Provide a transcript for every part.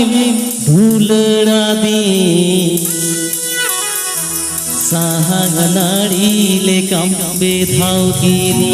में धूलड़ा दी साहनाड़ी ले कंबे धाव गिरी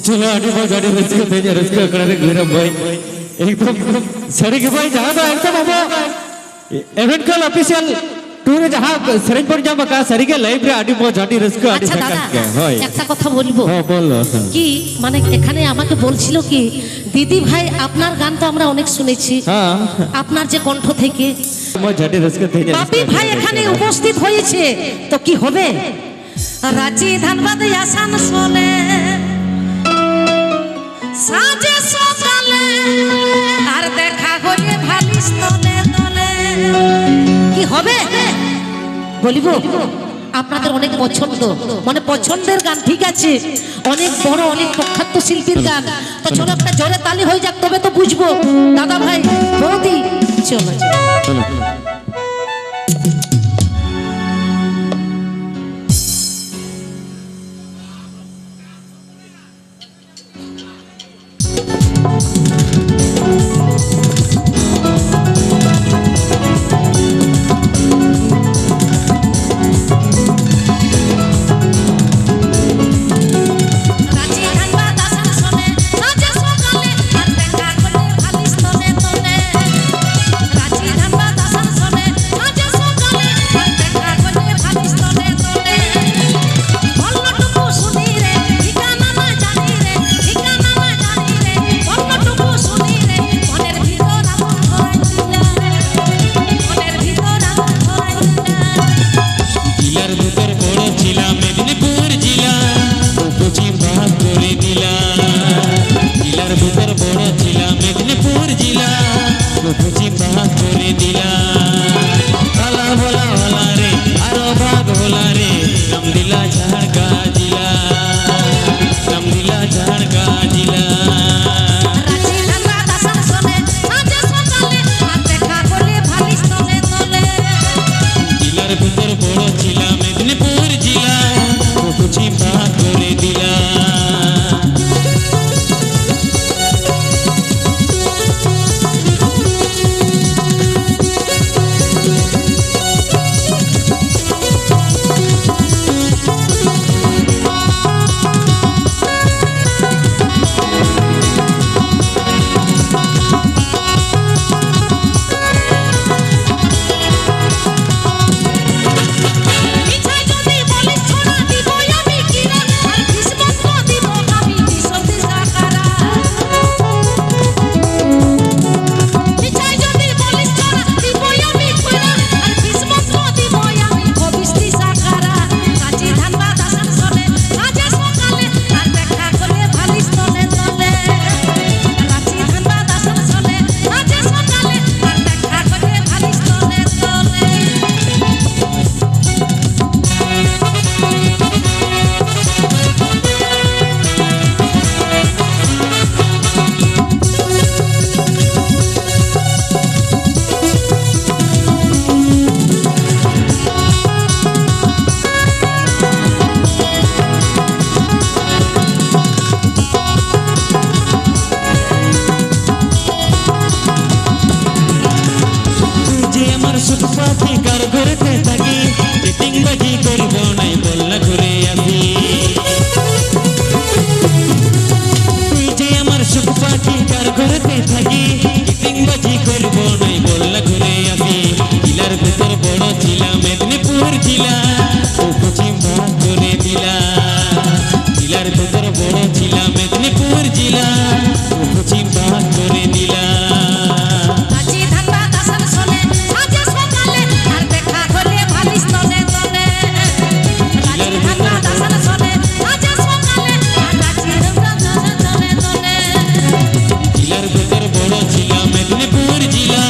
चलो आगे बहुत गाड़ी रस्के थे जो रस्के करे गुरम भाई एकदम सरी के भाई जहाँ तो एकदम अब इवेंट कल ऑफिशियल टूर जहाँ सरी पर जब का सरी के लाइव रे आगे बहुत गाड़ी रस्के आगे अच्छा दादा একটা কথা বলবো হ্যাঁ বলো কি মানে এখানে আমাকে বলছিল কি দিদি ভাই আপনার গান তো আমরা অনেক শুনেছি হ্যাঁ আপনার যে কণ্ঠ থেকে बहुत गाड़ी रस्के थे বাপি ভাই এখানে উপস্থিত হয়েছে তো কি হবে রাঁচি ধানবাদ আসানসোলে সাজে সকালে আর দেখা হলে ভালিস তলে তলে কি হবে বলিব আপনাদের অনেক পছন্দ মানে পছন্দের গান ঠিক আছে অনেক বড় অনেক প্রখ্যাত শিল্পীর গান তো চলো একটা জোরে তালি হয়ে যাক তবে তো বুঝবো দাদা ভাই বৌদি চলো চলো রাজি ধানবাদ আসার শোনে সাজে সকালে আর দেখা হলে ভালিস তলে তলে রাজি ধানবাদ আসার শোনে সাজে সকালে আর দেখা হলে ভালিস তলে তলে বলটুকু শুনি রে ঠিকানা না জানি রে ঠিকানা না জানি রে বলটুকু শুনি রে মনের ভিতর আগুন ধরাই দিলা মনের ভিতর আগুন ধরাই দিলা জিলার ভিতর বড় ছিলা মেদিনীপুর জিলা পশ্চিম ভাগ করে দিলা জিলার ভিতর বড় ছিলা মেদিনীপুর জিলা পশ্চিম ভাগ করে দিলা হলা ভোলা হলা রে আরো ভাগ হলা রে নাম দিলা ঝাড়কা জিলা নাম দিলা ঝাড়কা জিলা রাজি ধানবাদ আসার শোনে সাজে সকালে আর দেখা হলে ভালিস তলে তলে জিলার ভিতর বড় ছিলা মেদিনীপুর জিলা পশ্চিম ভাগ করে দিলা মিছাই যদি বলিস ছোড়া দিব আমি কিরা আর কিসমত দিব আমি কিসমত সাকারা মিছাই যদি বলিস ছোড়া দিব আমি কিরা আর কিসমত দিব আমি ভবিষ্যৎ সাকারা রাজি ধানবাদ আসার শোনে সাজে সকালে আর দেখা হলে ভালিস তলে তলে রাজি ধানবাদ আসার শোনে সাজে সকালে আর দেখা হলে ভালিস তলে তলে তুই যে আমার সুখ পাখি কার ঘরেতে থাকি চিটিং বাজি করব নাই বললা ঘুরে আসি তুই যে আমার সুখ পাখি কার ঘরেতে থাকি চিটিং বাজি করব নাই বললা ঘুরে আসি জিলার ভিতর বড় ছিলা মেদিনীপুর জিলা ও পশ্চিম ভাগ করে দিলা জিলার ভিতর বড় ছিলা মেদিনীপুর জিলা ও পশ্চিম ভাগ করে দিলা রাজি ধানবাদ আসার শোনে সাজে সকালে আর দেখা হলে ভালিস তলে তলে রাজি ধানবাদ আসার শোনে সাজে সকালে আর রাজি ধানবাদ আসার তলে তলে জিলার ভিতর বড় ছিলা মেদিনীপুর জিলা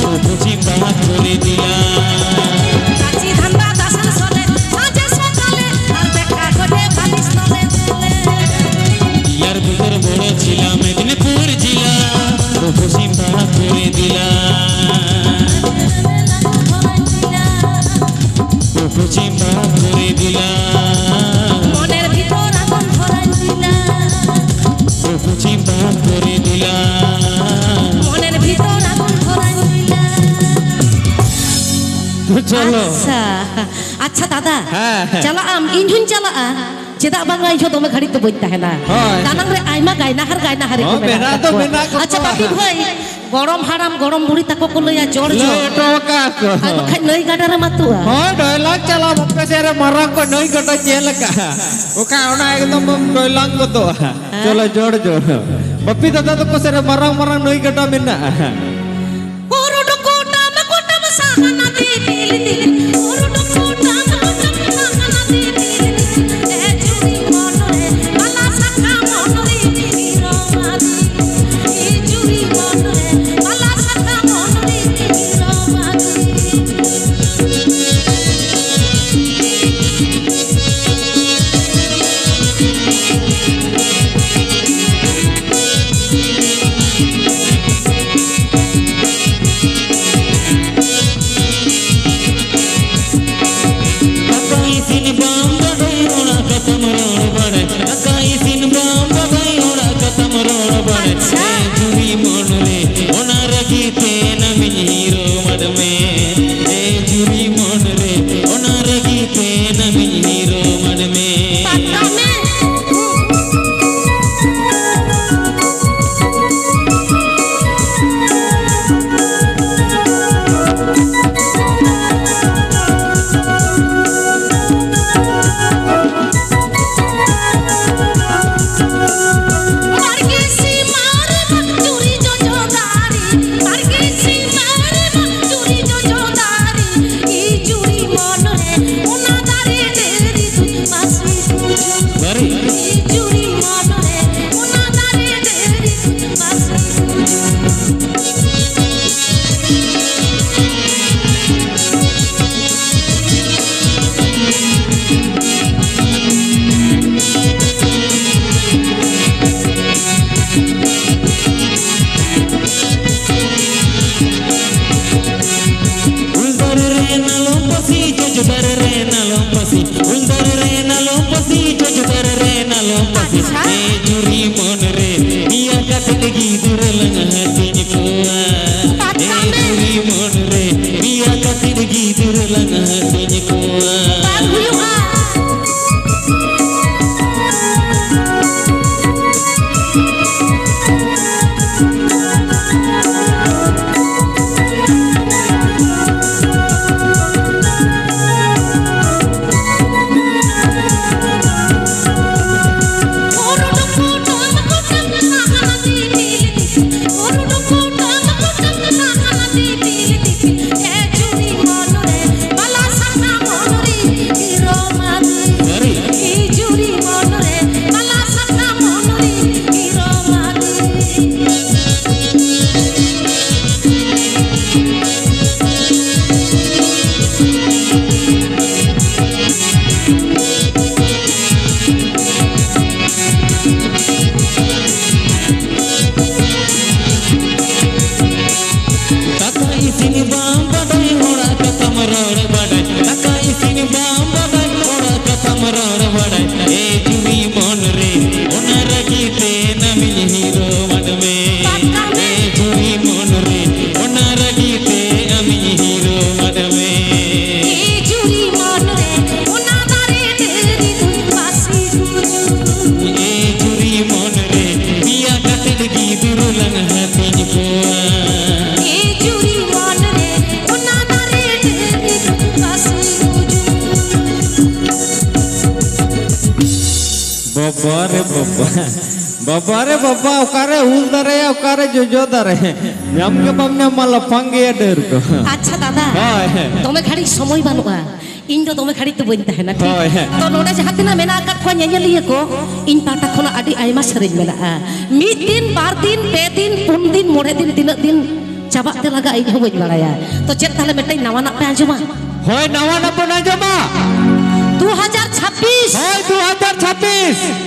ও পশ্চিম ভাগ করে দিলা রাজি ধানবাদ আসার শোনে সাজে সকালে আর দেখা হলে ভালিস তলে তলে জিলার ভিতর বড় ছিলা মেদিনীপুর জিলা ও পশ্চিম ভাগ করে দিলা ও পশ্চিম ভাগ করে দিলা মনের ভিতর আগুন ধরাই দিলা ও পশ্চিম ভাগ করে দিলা মনের ভিতর আগুন ধরাই দিলা তো চলো আচ্ছা আচ্ছা দাদা হ্যাঁ, হ্যাঁ। চালাam injun চালাa cedak bangga ijo dome khari to boita hena হয়। tanang re aima gaina hari ও, ko বেনা তো বেনা কত। আচ্ছা বাপি ভাই গরম হারাম গরম বুড়ি তাকো ko লইয়া জোর লো জোর টোকা কো ai makai nai gadare matua হয় ডয়লগ চালা মুখে সেরে মারা কো নই কটা জেল কা ওকা ওনা একদম ডয়লগ কো তো চলো জোড় জোড় বপি দাদা তো কো সেরে মারা মারা নই কটা Mina urudu kutam sana di dil dil urudu kutam sana di dil dil e juri monore bala sakha monore hiro madi बाबा रे बाबा ओकारे उल दारे ओकारे जोजो दारे नाम के बामने माला पंगे डर को আচ্ছা দাদা হয় দমে খাড়ি সময় বানুয়া ᱤᱧ ᱫᱚ ᱫᱚᱢᱮ ᱜᱷᱟᱹᱲᱤᱡ ᱫᱚ ᱵᱟᱹᱧ ᱛᱟᱦᱮᱱᱟ ᱴᱷᱤᱠ ᱦᱳᱭ, ᱦᱮᱸ᱾ ᱛᱚ ᱱᱚᱰᱮ ᱡᱟᱦᱟᱸ ᱛᱤᱱᱟᱹᱜ ᱢᱮᱱᱟᱜ ᱟᱠᱟᱫ ᱠᱚᱣᱟ ᱧᱮᱧᱮᱞᱤᱭᱟᱹ ᱠᱚ ᱤᱧ ᱯᱟᱦᱴᱟ ᱠᱷᱚᱱᱟᱜ ᱟᱹᱰᱤ ᱟᱭᱢᱟ ᱥᱮᱨᱮᱧ ᱢᱮᱱᱟᱜᱼᱟ ᱢᱤᱫ ᱫᱤᱱ ᱵᱟᱨ ᱫᱤन ᱯᱮ ᱫᱤन ᱯᱩᱱ ᱫᱤन ᱢᱚᱬᱮ ᱫᱤन ᱛᱤᱱᱟᱹᱜ ᱫᱤन ᱪᱟᱵᱟᱜ ᱛᱮ ᱞᱟᱜᱟᱜ ᱤᱧ ᱦᱚᱸ ᱵᱟᱹᱧ ᱵᱟᱲᱟᱭᱟ ᱛᱚ ᱪᱮᱫ ᱛᱟᱦᱞᱮ ᱢᱤᱫᱴᱮᱱ ᱱᱟᱣᱟᱱᱟᱜ ᱯᱮ ᱟᱸᱡᱚᱢᱟ হয় নাওয়া না বনা জমা 2026 হয় 2026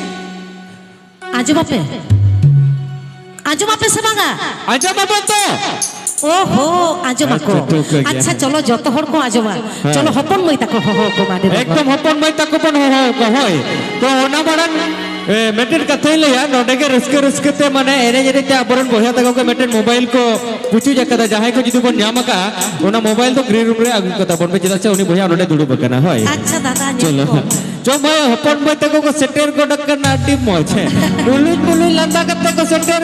আঁজমাপে আঁজমাপে সে বাঙা আচ্ছা বাবা তো ওহো আঁজমাকো আচ্ছা, ঠিক আছে। আচ্ছা চলো যত হড় কো আঁজমা চলো হপন মই তাকো হো কো মাদে একদম হপন মাই তাকো পন হয় তো ওনা বড়ান মেটের কথা লইয়া নডেকে রস্কে রস্কেতে মানে এনে যেতে আবরণ বহিয়া তাকো কে মেটের মোবাইল কো পুচু জাকাদা যাহাই কো যদি বন ᱧᱟᱢᱟকা ওনা মোবাইল তো গ্রিন রুম রে আগু কথা বন বে যেটা উনি বহিয়া নডে দুড়ু বকেনা হয় আচ্ছা দাদা চলো নিয়ে जो मैं हपन मैं तको को सेटेर को डक्कर ना टीम मोछ है टुलुई टुलुई लंदा कते को सेटेर